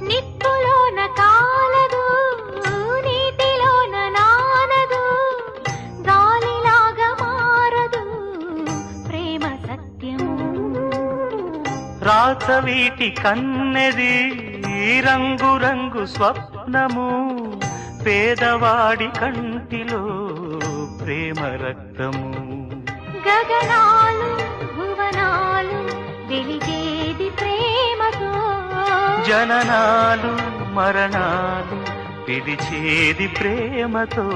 నిప్పులోన కాలదు, నీటిలోన నానదు, గాలిలాగా మారదు ప్రేమ సత్యము. రాచవీటి కన్నెది రంగు రంగు స్వప్నము, పేదవాడి కంటిలో ప్రేమ రక్తము. గగనాలు భువనాలు వెలిగేది ప్రేమతో, జననాలు మరణాలు పిలిచేది ప్రేమతో.